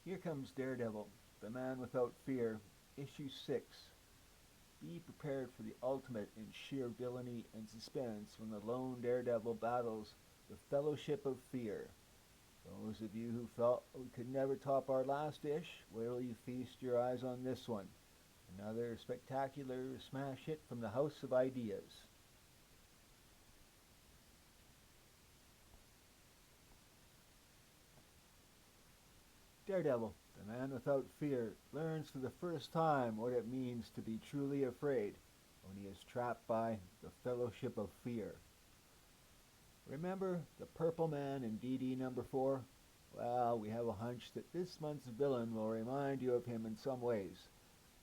Here comes Daredevil, the man without fear, issue 6. Be prepared for the ultimate in sheer villainy and suspense when the lone Daredevil battles the Fellowship of Fear. Those of you who felt we could never top our last dish, wait till you feast your eyes on this one. Another spectacular smash hit from the House of Ideas. Daredevil, the man without fear, learns for the first time what it means to be truly afraid when he is trapped by the Fellowship of Fear. Remember the Purple Man in DD number 4? Well, we have a hunch that this month's villain will remind you of him in some ways.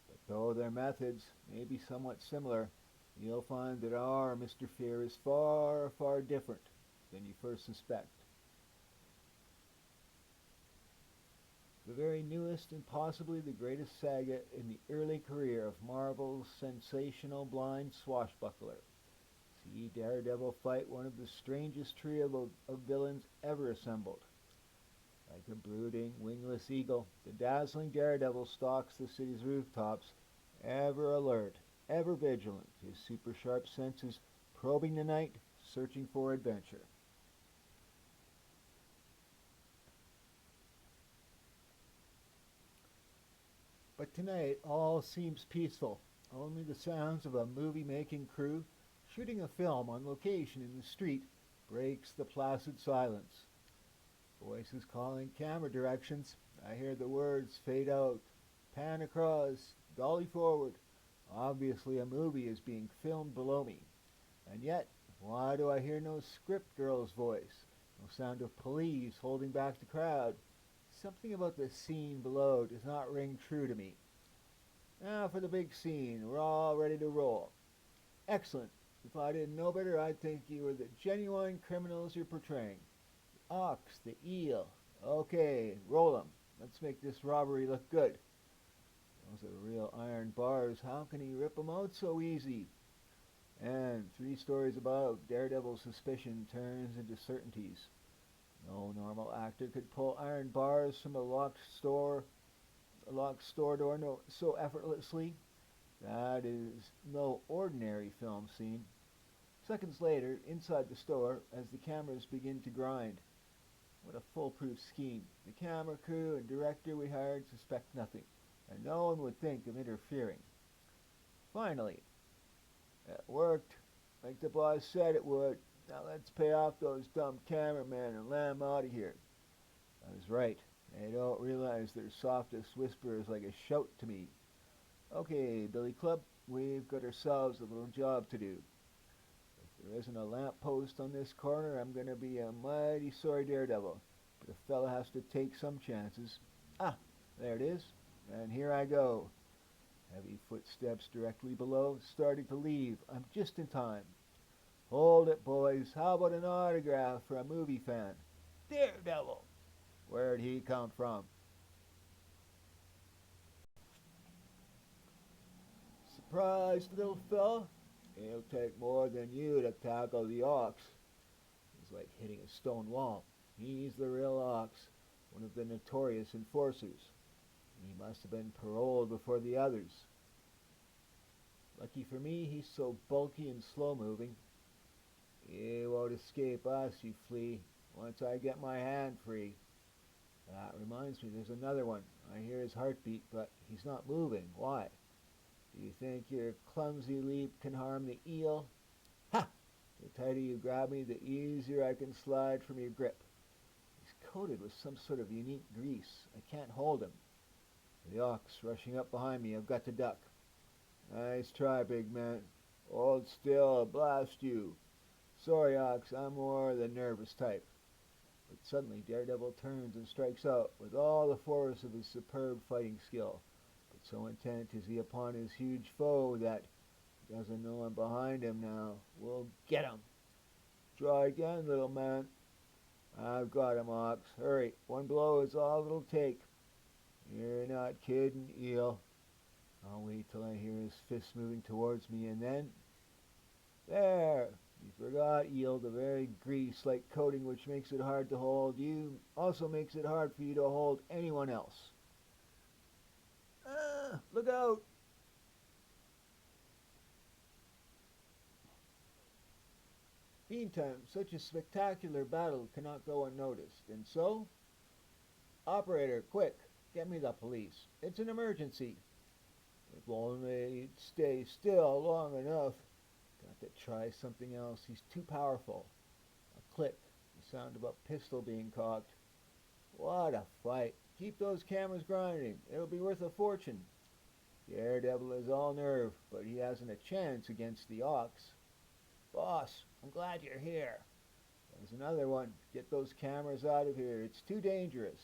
But though their methods may be somewhat similar, you'll find that our Mr. Fear is far, far different than you first suspect. The very newest and possibly the greatest saga in the early career of Marvel's sensational blind swashbuckler. See Daredevil fight one of the strangest trio of villains ever assembled. Like a brooding, wingless eagle, the dazzling Daredevil stalks the city's rooftops, ever alert, ever vigilant, his super sharp senses probing the night, searching for adventure. But tonight all seems peaceful. Only the sounds of a movie-making crew shooting a film on location in the street breaks the placid silence. Voices calling camera directions. I hear the words fade out, pan across, dolly forward. Obviously a movie is being filmed below me. And yet, why do I hear no script girl's voice? No sound of police holding back the crowd. Something about the scene below does not ring true to me. Now for the big scene. We're all ready to roll. Excellent. If I didn't know better, I'd think you were the genuine criminals you're portraying. The ox, the eel. Okay, roll 'em. Let's make this robbery look good. Those are real iron bars. How can he rip 'em out so easy? And 3 stories above, Daredevil's suspicion turns into certainties. No normal actor could pull iron bars from a locked store door so effortlessly. That is no ordinary film scene. Seconds later, inside the store, as the cameras begin to grind. What a foolproof scheme. The camera crew and director we hired suspect nothing, and no one would think of interfering. Finally, it worked, like the boss said it would. Now let's pay off those dumb cameramen and let 'em out of here. I was right. They don't realize their softest whisper is like a shout to me. Okay, Billy Club, we've got ourselves a little job to do. If there isn't a lamp post on this corner, I'm going to be a mighty sorry Daredevil. But a fella has to take some chances. Ah, there it is. And here I go. Heavy footsteps directly below, starting to leave. I'm just in time. Hold it, boys. How about an autograph for a movie fan? Daredevil! Where'd he come from? Surprise, little fella. It'll take more than you to tackle the ox. It's like hitting a stone wall. He's the real ox, one of the notorious enforcers. He must have been paroled before the others. Lucky for me, he's so bulky and slow-moving. You won't escape us, you flea, once I get my hand free. That reminds me, there's another one. I hear his heartbeat, but he's not moving. Why? Do you think your clumsy leap can harm the eel? Ha! The tighter you grab me, the easier I can slide from your grip. He's coated with some sort of unique grease. I can't hold him. The ox rushing up behind me. I've got to duck. Nice try, big man. Hold still, I'll blast you. Sorry, Ox, I'm more the nervous type. But suddenly Daredevil turns and strikes out with all the force of his superb fighting skill. But so intent is he upon his huge foe that he doesn't know I'm behind him now. We'll get him. Try again, little man. I've got him, Ox. Hurry, one blow is all it'll take. You're not kidding, eel. I'll wait till I hear his fist moving towards me, and then... There! You forgot, Eel, the very grease-like coating which makes it hard to hold you also makes it hard for you to hold anyone else. Ah, look out! Meantime, such a spectacular battle cannot go unnoticed, and so, operator, quick, get me the police. It's an emergency. If only he'd stay still long enough. Got to try something else. He's too powerful. A click, the sound of a pistol being cocked. What a fight. Keep those cameras grinding. It'll be worth a fortune. Daredevil is all nerve, but he hasn't a chance against the Ox. Boss, I'm glad you're here. There's another one. Get those cameras out of here. It's too dangerous.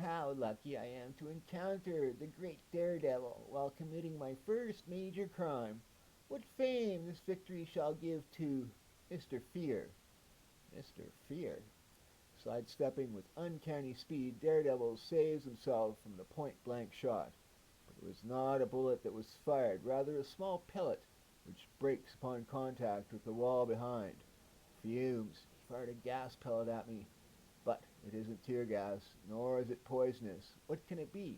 How lucky I am to encounter the great Daredevil while committing my first major crime. What fame this victory shall give to Mr. Fear. Mr. Fear? Sidestepping with uncanny speed, Daredevil saves himself from the point-blank shot. But it was not a bullet that was fired, rather a small pellet which breaks upon contact with the wall behind. Fumes. He fired a gas pellet at me. But it isn't tear gas, nor is it poisonous. What can it be?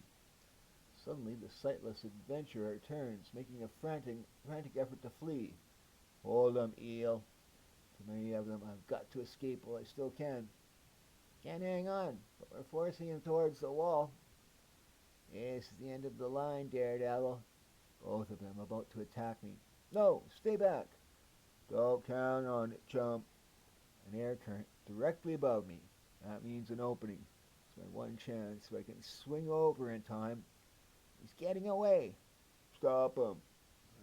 Suddenly the sightless adventurer turns, making a frantic effort to flee. Hold them, Eel. Too many of them. I've got to escape while I still can. Can't hang on, but we're forcing him towards the wall. This is the end of the line, Daredevil. Both of them about to attack me. No, stay back. Don't count on it, chump. An air current directly above me. That means an opening. It's my one chance if I can swing over in time. He's getting away. Stop him.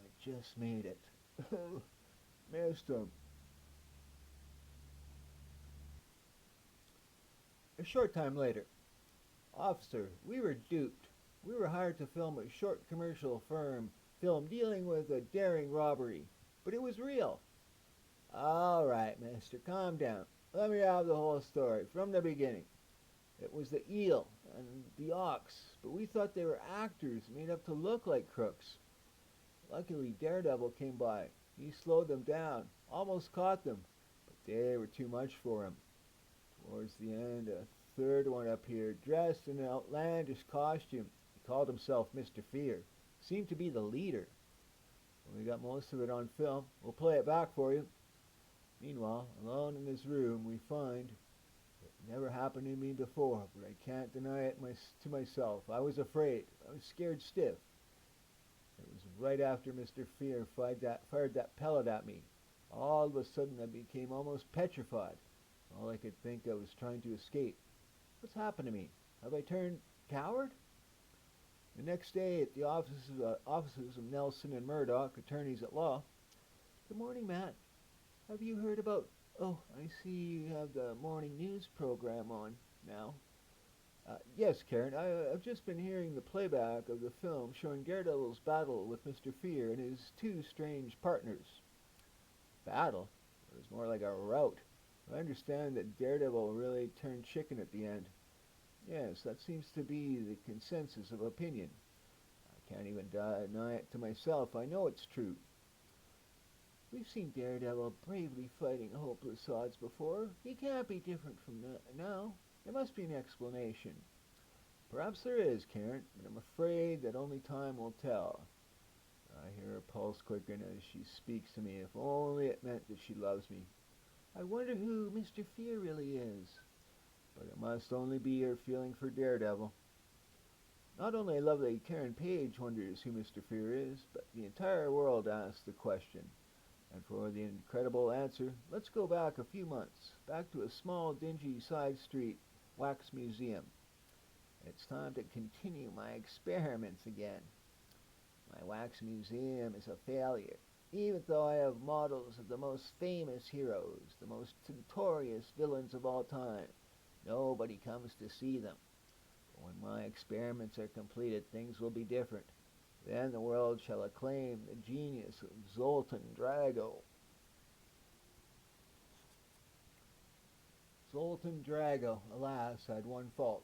I just made it. Missed him. A short time later. Officer, we were duped. We were hired to film a short commercial film dealing with a daring robbery. But it was real. All right, mister, calm down. Let me have the whole story, from the beginning. It was the Eel and the Ox, but we thought they were actors made up to look like crooks. Luckily, Daredevil came by. He slowed them down, almost caught them, but they were too much for him. Towards the end, a third one appeared, dressed in an outlandish costume. He called himself Mr. Fear. Seemed to be the leader. Well, we got most of it on film. We'll play it back for you. Meanwhile, alone in this room, we find it never happened to me before, but I can't deny it to myself. I was afraid. I was scared stiff. It was right after Mr. Fear fired that pellet at me. All of a sudden, I became almost petrified. All I could think of was trying to escape. What's happened to me? Have I turned coward? The next day, at the offices of Nelson and Murdoch, attorneys at law. Good morning, Matt. Have you heard about... Oh, I see you have the morning news program on now. Yes, Karen, I've just been hearing the playback of the film showing Daredevil's battle with Mr. Fear and his two strange partners. Battle? It was more like a rout. I understand that Daredevil really turned chicken at the end. Yes, that seems to be the consensus of opinion. I can't even deny it to myself. I know it's true. We've seen Daredevil bravely fighting hopeless odds before. He can't be different from now. There must be an explanation. Perhaps there is, Karen, but I'm afraid that only time will tell. I hear her pulse quicken as she speaks to me. If only it meant that she loves me. I wonder who Mr. Fear really is. But it must only be her feeling for Daredevil. Not only lovely Karen Page wonders who Mr. Fear is, but the entire world asks the question. And for the incredible answer, let's go back a few months, back to a small, dingy side street wax museum. It's time to continue my experiments again. My wax museum is a failure, even though I have models of the most famous heroes, the most notorious villains of all time. Nobody comes to see them. But when my experiments are completed, things will be different. Then the world shall acclaim the genius of Zoltan Drago. Zoltan Drago, alas, had one fault.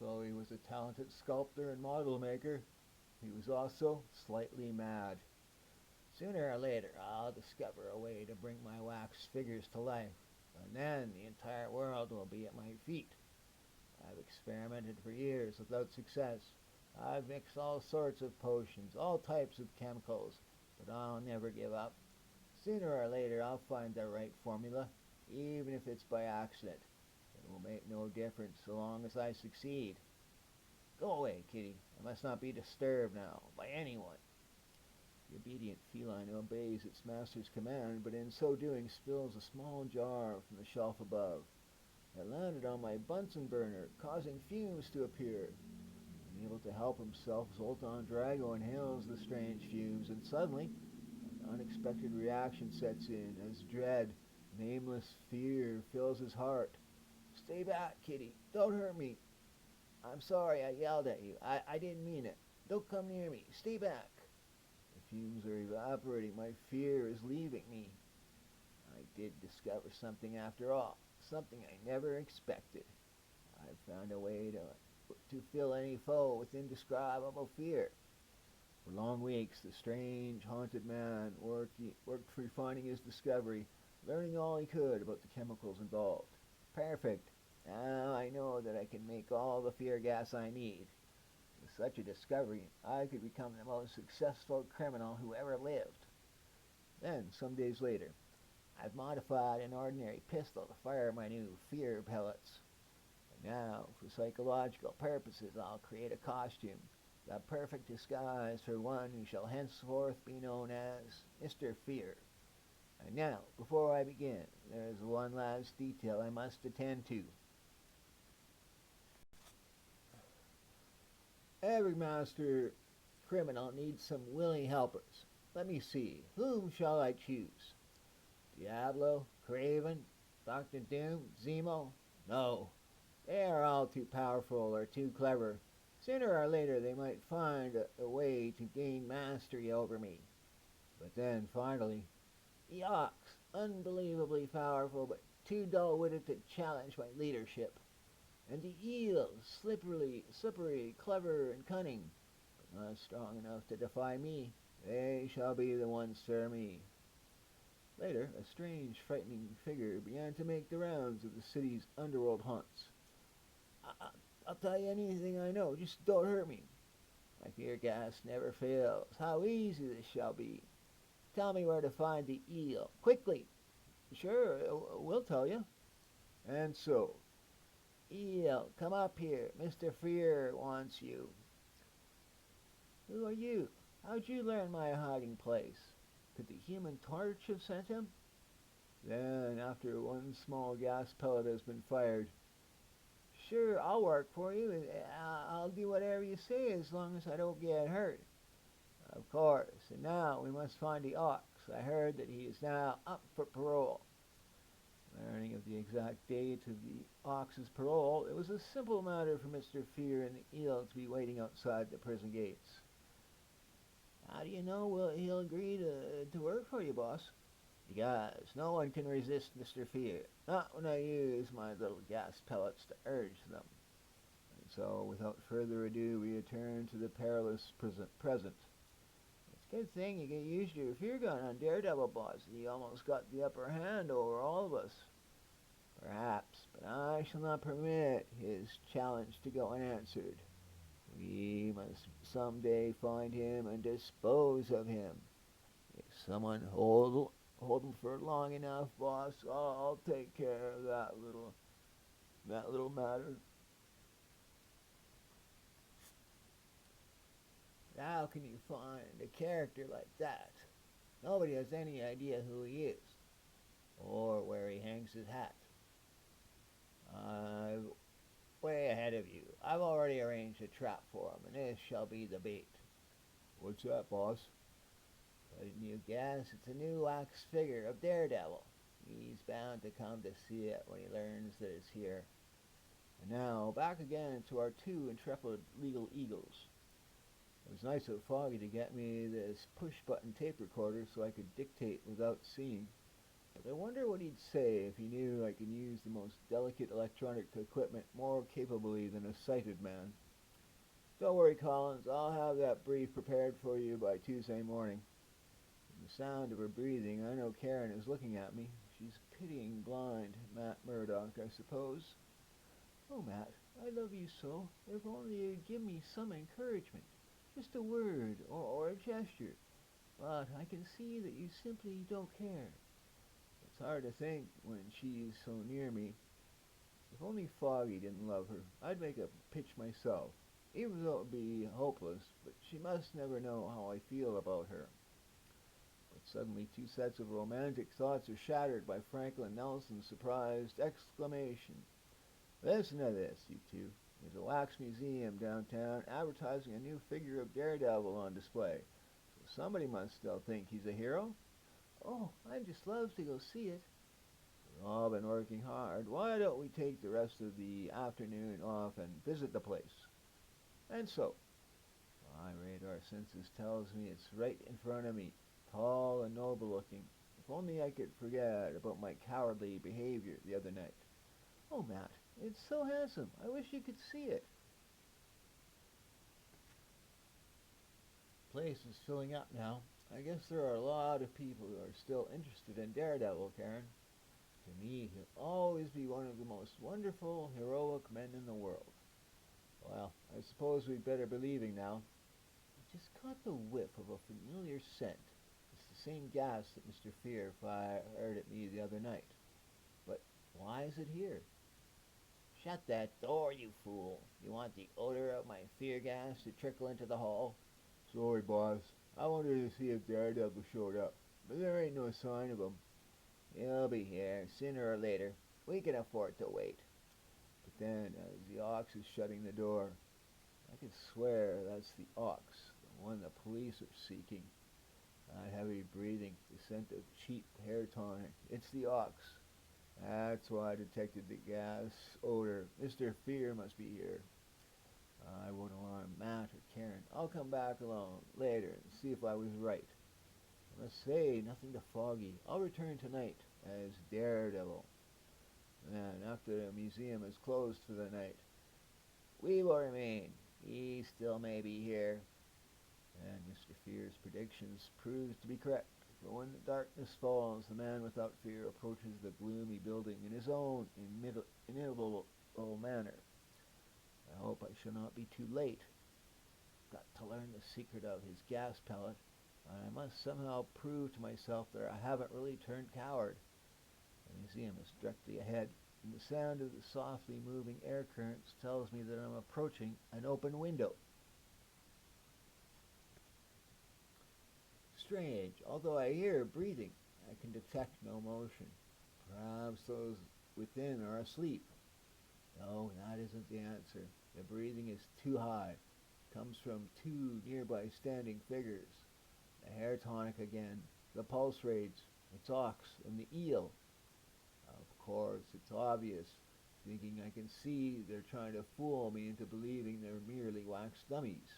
Although he was a talented sculptor and model maker, he was also slightly mad. Sooner or later, I'll discover a way to bring my wax figures to life, and then the entire world will be at my feet. I've experimented for years without success. I've mixed all sorts of potions, all types of chemicals, but I'll never give up. Sooner or later, I'll find the right formula, even if it's by accident. It will make no difference so long as I succeed. Go away, kitty. I must not be disturbed now by anyone. The obedient feline obeys its master's command, but in so doing spills a small jar from the shelf above. It landed on my Bunsen burner, causing fumes to appear. Unable to help himself, Zoltan Drago inhales the strange fumes, and suddenly an unexpected reaction sets in as dread, nameless fear fills his heart. Stay back, kitty. Don't hurt me. I'm sorry I yelled at you. I didn't mean it. Don't come near me. Stay back. The fumes are evaporating. My fear is leaving me. I did discover something after all. Something I never expected. I've found a way to fill any foe with indescribable fear. For long weeks, the strange, haunted man worked refining his discovery, learning all he could about the chemicals involved. Perfect. Now I know that I can make all the fear gas I need. With such a discovery, I could become the most successful criminal who ever lived. Then, some days later, I've modified an ordinary pistol to fire my new fear pellets. And now, for psychological purposes, I'll create a costume, the perfect disguise for one who shall henceforth be known as Mr. Fear. And now, before I begin, there is one last detail I must attend to. Every master criminal needs some willing helpers. Let me see, whom shall I choose? Diablo, Craven, Dr. Doom, Zemo? No, they are all too powerful or too clever. Sooner or later they might find a way to gain mastery over me. But then, finally, the Ox, unbelievably powerful but too dull-witted to challenge my leadership. And the Eel, slippery, clever, and cunning, but not strong enough to defy me. They shall be the ones for me. Later, a strange, frightening figure began to make the rounds of the city's underworld haunts. I'll tell you anything I know, just don't hurt me. My fear gas never fails. How easy this shall be. Tell me where to find the Eel, quickly. Sure, we'll tell you. And so, Eel, come up here. Mr. Fear wants you. Who are you? How'd you learn my hiding place? Could the Human Torch have sent him? Then, after one small gas pellet has been fired, sure, I'll work for you. I'll do whatever you say as long as I don't get hurt. Of course. And now we must find the Ox. I heard that he is now up for parole. Learning of the exact date of the Ox's parole, it was a simple matter for Mr. Fear and the Eel to be waiting outside the prison gates. How do you know he'll agree to work for you, boss? Because no one can resist Mr. Fear, not when I use my little gas pellets to urge them. And so, without further ado, we return to the perilous present. It's a good thing you used your fear gun on Daredevil, boss. He almost got the upper hand over all of us. Perhaps, but I shall not permit his challenge to go unanswered. We must someday find him and dispose of him. If someone hold him for long enough, boss, I'll take care of that little matter. How can you find a character like that? Nobody has any idea who he is, or where he hangs his hat. I'm way ahead of you. I've already arranged a trap for him, and this shall be the bait. What's that, boss? Couldn't you guess? It's a new wax figure of Daredevil. He's bound to come to see it when he learns that it's here. And now, back again to our two intrepid legal eagles. It was nice of Foggy to get me this push-button tape recorder so I could dictate without seeing. But I wonder what he'd say if he knew I could use the most delicate electronic equipment more capably than a sighted man. Don't worry, Collins. I'll have that brief prepared for you by Tuesday morning. The sound of her breathing, I know Karen is looking at me. She's pitying blind Matt Murdock, I suppose. Oh, Matt, I love you so. If only you'd give me some encouragement. Just a word or a gesture. But I can see that you simply don't care. It's hard to think when she's so near me. If only Foggy didn't love her, I'd make a pitch myself, even though it would be hopeless, but she must never know how I feel about her. But suddenly 2 sets of romantic thoughts are shattered by Franklin Nelson's surprised exclamation. Listen to this, you two. There's a wax museum downtown advertising a new figure of Daredevil on display. So somebody must still think he's a hero. Oh, I'd just love to go see it. We've all been working hard. Why don't we take the rest of the afternoon off and visit the place? And so, my radar senses tells me it's right in front of me, tall and noble looking. If only I could forget about my cowardly behavior the other night. Oh, Matt, it's so handsome. I wish you could see it. The place is filling up now. I guess there are a lot of people who are still interested in Daredevil, Karen. To me, he'll always be one of the most wonderful, heroic men in the world. Well, I suppose we'd better be leaving now. I just caught the whiff of a familiar scent. It's the same gas that Mr. Fear fired at me the other night. But why is it here? Shut that door, you fool. You want the odor of my fear gas to trickle into the hall? Sorry, boss. I wanted to see if Daredevil showed up, but there ain't no sign of him. He'll be here, sooner or later. We can afford to wait. But then, as the ox is shutting the door, I can swear that's the ox, the one the police are seeking. That heavy breathing, the scent of cheap hair tonic. It's the ox. That's why I detected the gas odor. Mr. Fear must be here. I won't alarm Matt or Karen. I'll come back alone later and see if I was right. I must say nothing to Foggy. I'll return tonight as Daredevil. And after the museum is closed for the night, we will remain. He still may be here. And Mr. Fear's predictions proved to be correct. For when the darkness falls, the man without fear approaches the gloomy building in his own inimitable manner. I hope I shall not be too late. I've got to learn the secret of his gas pellet, and I must somehow prove to myself that I haven't really turned coward. The museum is directly ahead, and the sound of the softly moving air currents tells me that I'm approaching an open window. Strange, although I hear breathing, I can detect no motion. Perhaps those within are asleep. No, that isn't the answer. The breathing is too high. It comes from two nearby standing figures. The hair tonic again, the pulse rates, it's ox and the eel. Of course, it's obvious. Thinking I can see they're trying to fool me into believing they're merely wax dummies.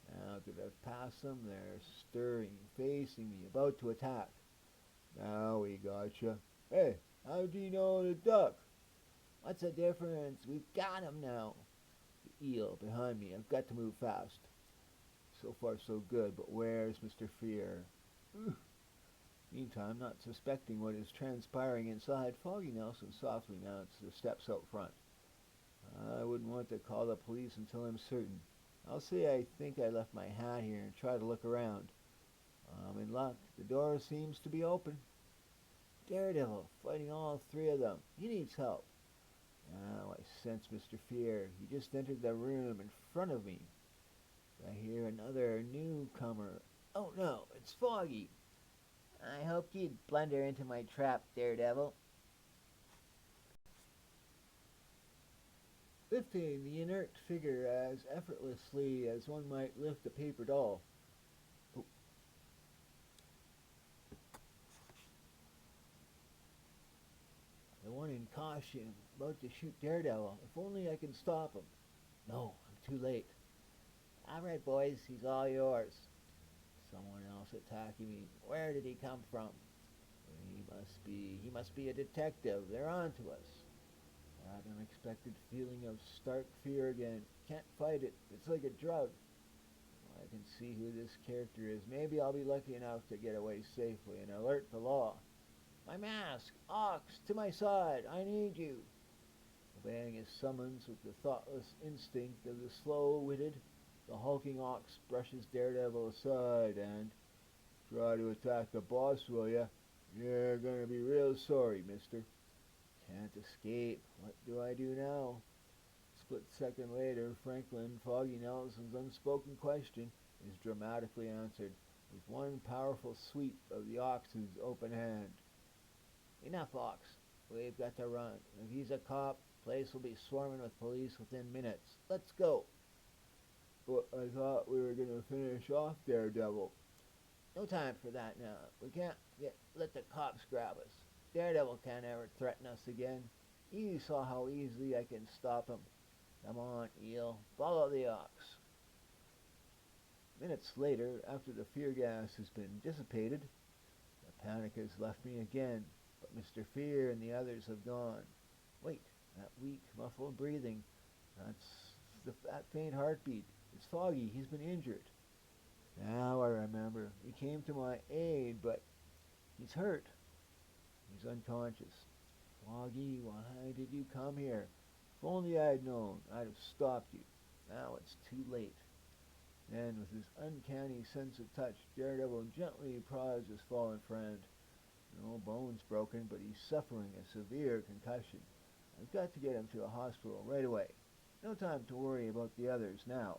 Now that I've passed them, they're stirring, facing me, about to attack. Now we gotcha. Hey, how do you know to duck? What's the difference? We've got him now. The eel behind me. I've got to move fast. So far so good, but where's Mr. Fear? Meantime, not suspecting what is transpiring inside, Foggy Nelson softly mounts the steps out front. I wouldn't want to call the police until I'm certain. I'll say I think I left my hat here and try to look around. I'm in luck. The door seems to be open. Daredevil, fighting all three of them. He needs help. Now I sense Mr. Fear. He just entered the room in front of me. I hear another newcomer. Oh no, it's Foggy. I hoped you'd blunder into my trap, Daredevil. Lifting the inert figure as effortlessly as one might lift a paper doll. Oh. The one in costume, about to shoot Daredevil. If only I can stop him. No, I'm too late. All right, boys, he's all yours. Someone else attacking me. Where did he come from? He must be a detective. They're on to us. That unexpected feeling of stark fear again. Can't fight it. It's like a drug. I can see who this character is. Maybe I'll be lucky enough to get away safely and alert the law. My mask! Ox! To my side! I need you! Obeying his summons with the thoughtless instinct of the slow-witted, the hulking ox brushes Daredevil aside and, try to attack the boss, will ya? You're gonna be real sorry, mister. Can't escape. What do I do now? Split second later, Franklin Foggy Nelson's unspoken question is dramatically answered with one powerful sweep of the ox's open hand. Enough, Ox. We've got to run. If he's a cop, the place will be swarming with police within minutes. Let's go. But I thought we were going to finish off Daredevil. No time for that now. We can't let the cops grab us. Daredevil can't ever threaten us again. You saw how easily I can stop him. Come on, Eel. Follow the ox. Minutes later, after the fear gas has been dissipated, the panic has left me again, but Mr. Fear and the others have gone. Wait, that weak, muffled breathing. That faint heartbeat. It's Foggy. He's been injured. Now I remember. He came to my aid, but he's hurt. He's unconscious. Foggy, why did you come here? If only I'd known, I'd have stopped you. Now it's too late. Then, with his uncanny sense of touch, Daredevil gently prods his fallen friend. No bones broken, but he's suffering a severe concussion. I've got to get him to a hospital right away. No time to worry about the others now.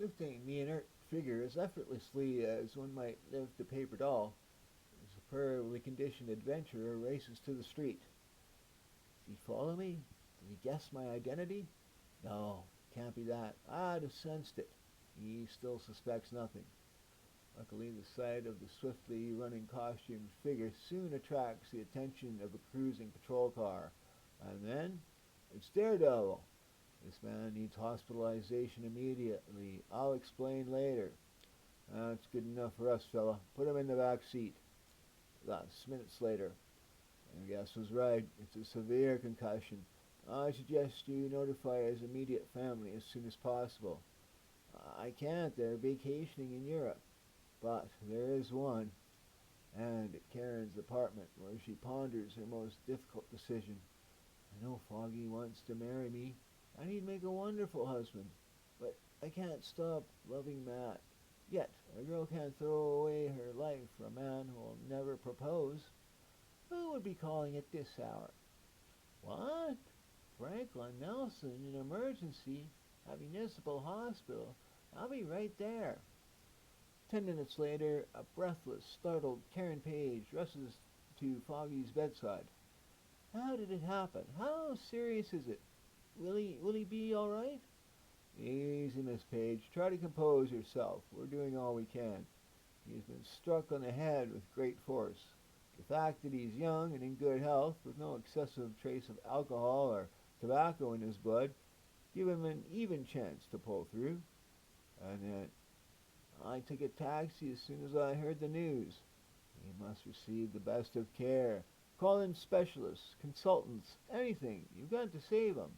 Lifting the inert figure as effortlessly as one might lift a paper doll, the superbly conditioned adventurer races to the street. Did he follow me? Did he guess my identity? No, can't be that. I'd have sensed it. He still suspects nothing. Luckily, the sight of the swiftly running costumed figure soon attracts the attention of a cruising patrol car. And then, it's Daredevil. This man needs hospitalization immediately. I'll explain later. That's good enough for us, fella. Put him in the back seat. Thus, minutes later. I guess was right. It's a severe concussion. I suggest you notify his immediate family as soon as possible. I can't. They're vacationing in Europe. But there is one. And at Karen's apartment, where she ponders her most difficult decision. I know Foggy wants to marry me, and he'd make a wonderful husband. But I can't stop loving Matt. Yet, a girl can't throw away her life for a man who will never propose. Who would be calling at this hour? What? Franklin Nelson in emergency at Municipal Hospital. I'll be right there. 10 minutes later, a breathless, startled Karen Page rushes to Foggy's bedside. How did it happen? How serious is it? Will he be all right? Easy, Miss Page. Try to compose yourself. We're doing all we can. He's been struck on the head with great force. The fact that he's young and in good health, with no excessive trace of alcohol or tobacco in his blood, give him an even chance to pull through. And then I took a taxi as soon as I heard the news. He must receive the best of care. Call in specialists, consultants, anything. You've got to save him.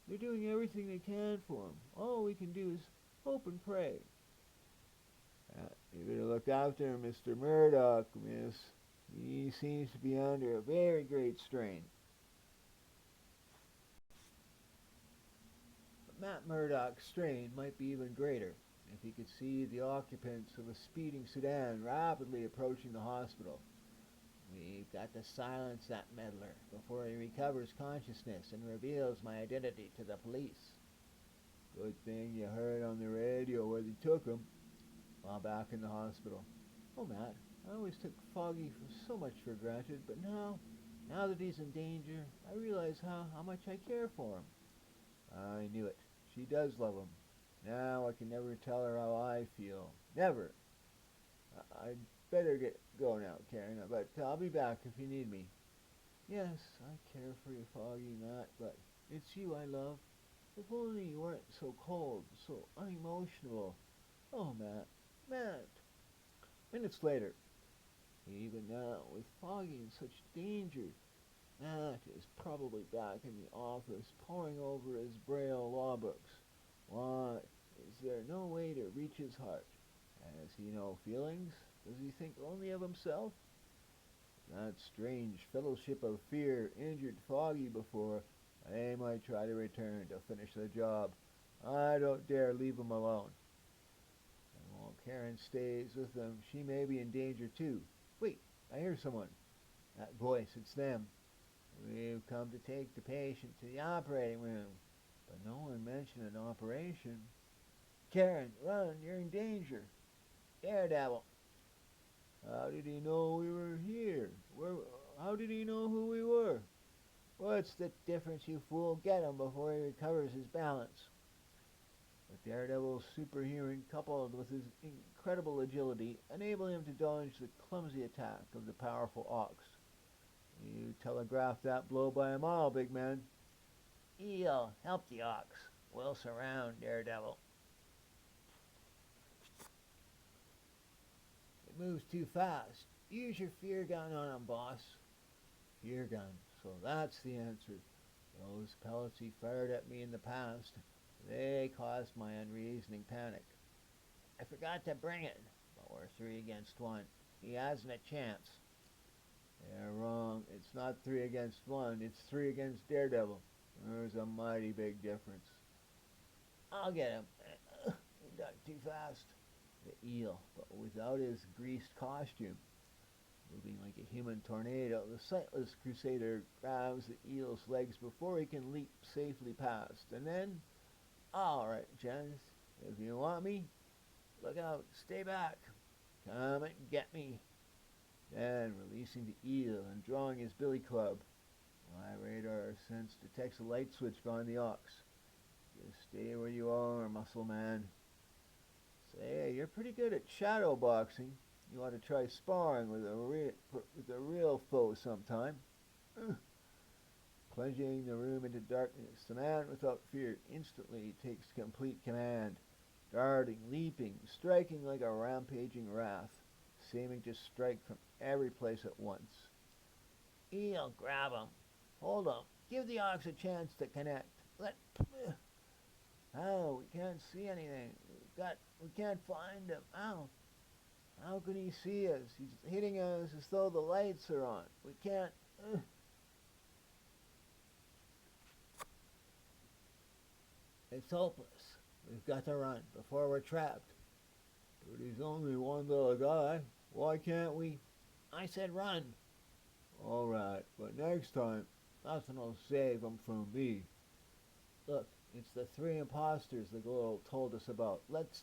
They're doing everything they can for him. All we can do is hope and pray. You better look after him, Mr. Murdoch, miss. He seems to be under a very great strain. But Matt Murdoch's strain might be even greater if he could see the occupants of a speeding sedan rapidly approaching the hospital. We've got to silence that meddler before he recovers consciousness and reveals my identity to the police. Good thing you heard on the radio where they took him. While back in the hospital. Oh, Matt, I always took Foggy for so much for granted, but now that he's in danger, I realize how much I care for him. I knew it. She does love him. Now I can never tell her how I feel. Never. I'd better go now, Karen, but I'll be back if you need me. Yes, I care for you, Foggy, Matt, but it's you I love. If only you weren't so cold, so unemotional. Oh, Matt. Minutes later, even now, with Foggy in such danger, Matt is probably back in the office poring over his Braille law books. Why, is there no way to reach his heart? Has he no feelings? Does he think only of himself? That strange fellowship of fear injured Foggy before. They might try to return to finish the job. I don't dare leave him alone. And while Karen stays with them, she may be in danger too. Wait, I hear someone. That voice, it's them. We've come to take the patient to the operating room. But no one mentioned an operation. Karen, run, you're in danger. Daredevil. How did he know we were here? How did he know who we were? What's the difference, you fool? Get him before he recovers his balance. But Daredevil's superhearing, coupled with his incredible agility, enable him to dodge the clumsy attack of the powerful ox. You telegraphed that blow by a mile, big man. Eel, help the ox. We'll surround Daredevil. It moves too fast. Use your fear gun on him, boss. Fear gun. So that's the answer. Those pellets he fired at me in the past, they caused my unreasoning panic. I forgot to bring it, but we're 3 against 1. He hasn't a chance. They're wrong. It's not 3 against 1. It's 3 against Daredevil. There's a mighty big difference. I'll get him. He ducked too fast. The eel, but without his greased costume. Moving like a human tornado, the sightless crusader grabs the eel's legs before he can leap safely past. And then, all right, gents, if you want me, look out, stay back. Come and get me. Then, releasing the eel and drawing his billy club, my radar sense detects a light switch behind the ox. Just stay where you are, muscle man. Say, you're pretty good at shadow boxing. You ought to try sparring with a real foe sometime. Plunging the room into darkness, the man without fear instantly takes complete command, darting, leaping, striking like a rampaging wrath, seeming to strike from every place at once. Eel, grab him. Hold him. Give the ox a chance to connect. Oh, we can't see anything. We can't find him. Ow. How can he see us? He's hitting us as though the lights are on. We can't. It's hopeless. We've got to run before we're trapped. But he's only one little guy. Why can't we? I said run. All right, but next time, nothing will save him from me. Look, it's the 3 imposters the girl told us about. Let's...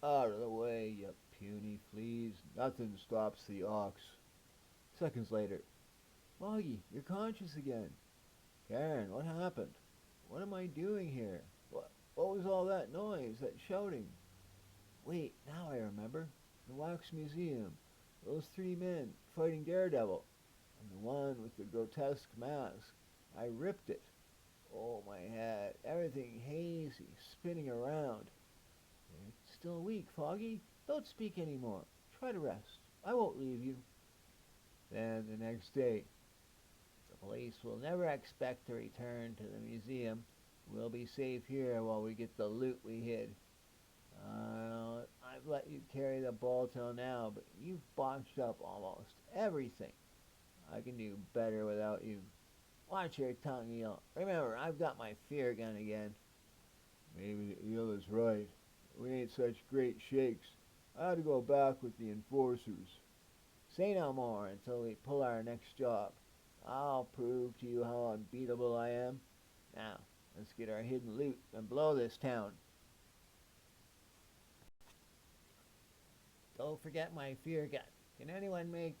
out of the way, you puny fleas. Nothing stops the ox. Seconds later. Foggy, you're conscious again. Karen, what happened? What am I doing here? What was all that noise, that shouting? Wait, now I remember. The Wax Museum. Those 3 men fighting Daredevil. And the one with the grotesque mask. I ripped it. Oh, my head. Everything hazy, spinning around. You're still weak, Foggy. Don't speak anymore. Try to rest. I won't leave you. Then the next day. The police will never expect to return to the museum. We'll be safe here while we get the loot we hid. I've let you carry the ball till now, but you've botched up almost everything. I can do better without you. Watch your tongue, Eel. Remember, I've got my fear gun again. Maybe the Eel is right. We ain't such great shakes. I had to go back with the enforcers. Say no more until we pull our next job. I'll prove to you how unbeatable I am. Now, let's get our hidden loot and blow this town. Don't forget my fear gun. Can anyone make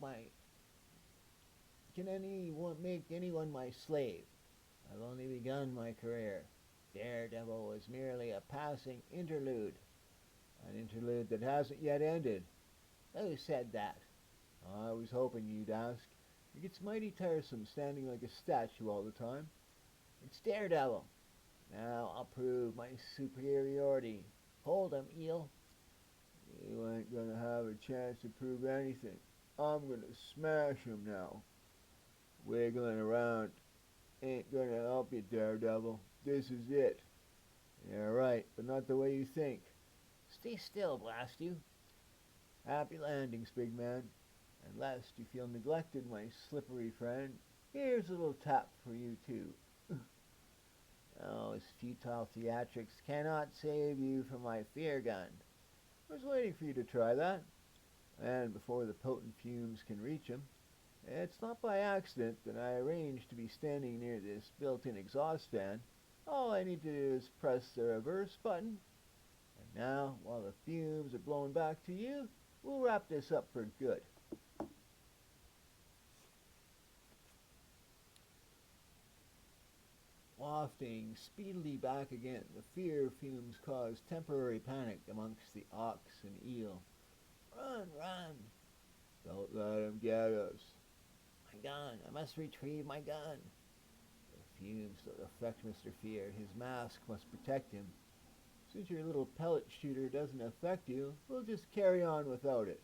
anyone my slave? I've only begun my career. Daredevil was merely a passing interlude. An interlude that hasn't yet ended. Who said that? I was hoping you'd ask. It gets mighty tiresome standing like a statue all the time. It's Daredevil. Now I'll prove my superiority. Hold him, Eel. You ain't gonna have a chance to prove anything. I'm gonna smash him now. Wiggling around ain't gonna help you, Daredevil. This is it. Yeah, right, but not the way you think. Stay still, blast you. Happy landings, big man. Unless you feel neglected, my slippery friend, here's a little tap for you, too. Oh, his futile theatrics cannot save you from my fear gun. I was waiting for you to try that. And before the potent fumes can reach him, it's not by accident that I arranged to be standing near this built-in exhaust fan. All I need to do is press the reverse button. And now, while the fumes are blowing back to you, we'll wrap this up for good. Wafting speedily back again, the fear fumes cause temporary panic amongst the ox and eel. Run, run! Don't let him get us. My gun! I must retrieve my gun! The fumes don't affect Mr. Fear. His mask must protect him. Since your little pellet shooter doesn't affect you, we'll just carry on without it.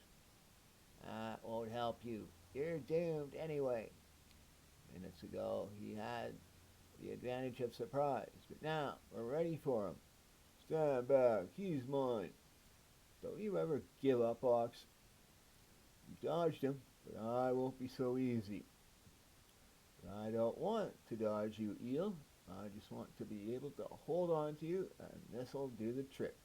That won't help you. You're doomed anyway. Minutes ago, he had the advantage of surprise, but now we're ready for him. Stand back, he's mine. Don't you ever give up, Ox. You dodged him, but I won't be so easy. But I don't want to dodge you, Eel. I just want to be able to hold on to you, and this'll do the trick.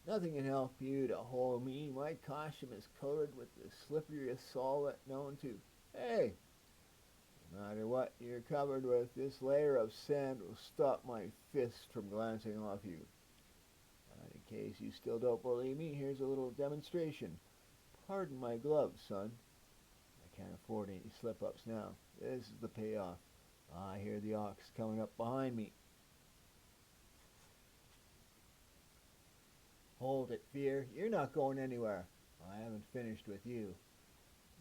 Nothing can help you to hold me. My costume is coated with the slipperiest solvent known to. Hey! No matter what you're covered with, this layer of sand will stop my fist from glancing off you. In case you still don't believe me, here's a little demonstration. Pardon my gloves, son. I can't afford any slip-ups now. This is the payoff. I hear the ox coming up behind me. Hold it, Fear. You're not going anywhere. I haven't finished with you.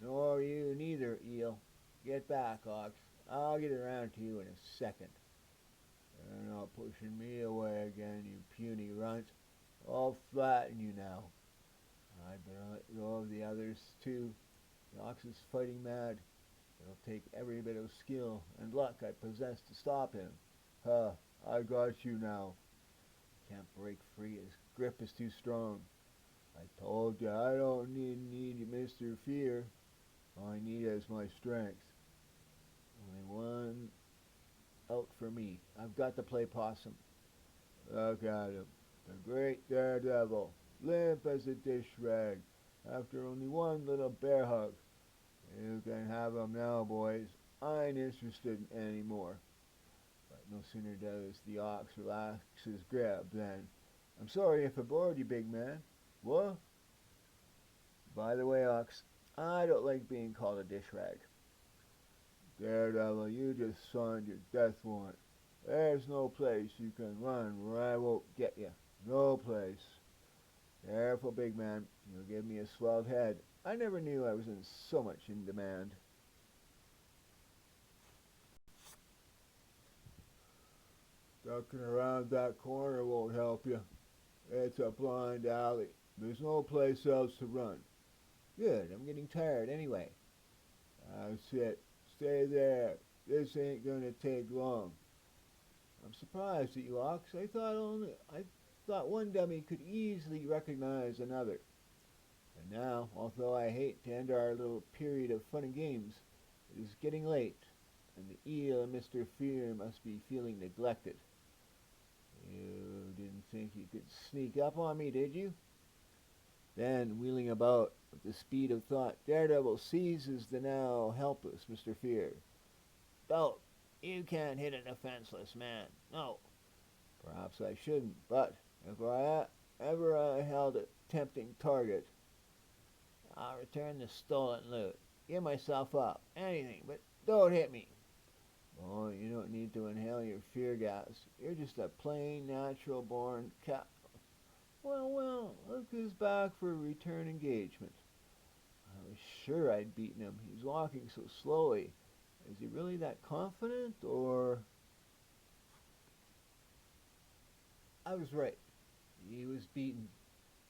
Nor you neither, Eel. Get back, Ox. I'll get around to you in a second. You're not pushing me away again, you puny runt. I'll flatten you now. I'd better let go of the others, too. The ox is fighting mad. It'll take every bit of skill and luck I possess to stop him. I got you now. Can't break free. His grip is too strong. I told you I don't need you, Mr. Fear. All I need is my strength. Only one out for me. I've got to play possum. Look at him. The great Daredevil. Limp as a dish rag. After only one little bear hug. You can have him now, boys. I ain't interested anymore. But no sooner does the ox relax his grip than, I'm sorry if I bored you, big man. What? By the way, Ox, I don't like being called a dish rag. Daredevil, you just signed your death warrant. There's no place you can run where I won't get you. No place. Careful, big man. You'll give me a swelled head. I never knew I was in so much in demand. Ducking around that corner won't help you. It's a blind alley. There's no place else to run. Good, I'm getting tired anyway. That's it. Stay there. This ain't gonna take long. I'm surprised at you, Ox. I thought one dummy could easily recognize another. And now, although I hate to end our little period of fun and games, it is getting late, and the eel and Mr. Fear must be feeling neglected. You didn't think you could sneak up on me, did you? Then, wheeling about with the speed of thought, Daredevil seizes the now helpless Mr. Fear. Don't! You can't hit a defenseless man. No. Perhaps I shouldn't, but if I ever held a tempting target, I'll return the stolen loot. Give myself up. Anything, but don't hit me. Oh, you don't need to inhale your fear gas. You're just a plain, natural-born cow. Well, look who's back for a return engagement. I was sure I'd beaten him. He's walking so slowly. Is he really that confident, or... I was right. He was beaten.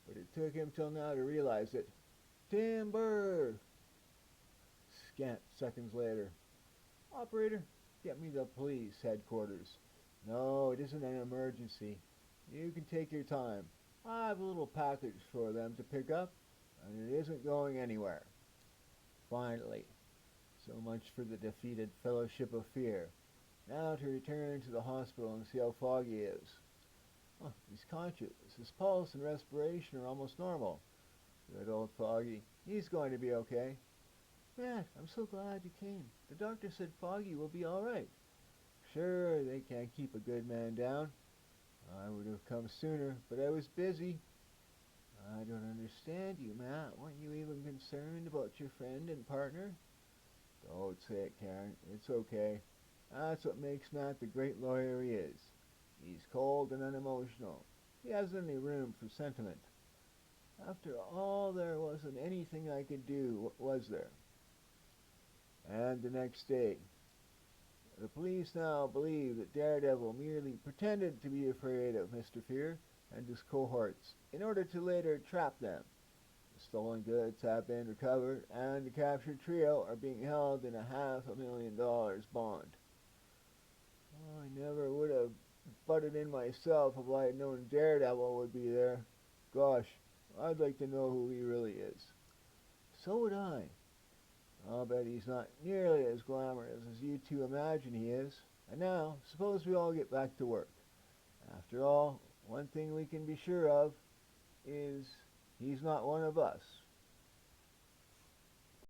But it took him till now to realize it. Timber! scant seconds later. Operator, get me the police headquarters. No, it isn't an emergency. You can take your time. I have a little package for them to pick up, and it isn't going anywhere. Finally, so much for the defeated Fellowship of Fear. Now to return to the hospital and see how Foggy is. Oh, he's conscious. His pulse and respiration are almost normal. Good old Foggy. He's going to be okay. Matt, I'm so glad you came. The doctor said Foggy will be all right. Sure, they can't keep a good man down. I would have come sooner, but I was busy. I don't understand you, Matt. Weren't you even concerned about your friend and partner? Don't say it, Karen. It's okay. That's what makes Matt the great lawyer he is. He's cold and unemotional. He hasn't any room for sentiment. After all, there wasn't anything I could do, was there? And the next day, the police now believe that Daredevil merely pretended to be afraid of Mr. Fear and his cohorts in order to later trap them. The stolen goods have been recovered, and the captured trio are being held in a $500,000 bond. Oh, I never would have butted in myself if I had known Daredevil would be there. Gosh, I'd like to know who he really is. So would I. I'll bet he's not nearly as glamorous as you two imagine he is. And now, suppose we all get back to work. After all, one thing we can be sure of is he's not one of us.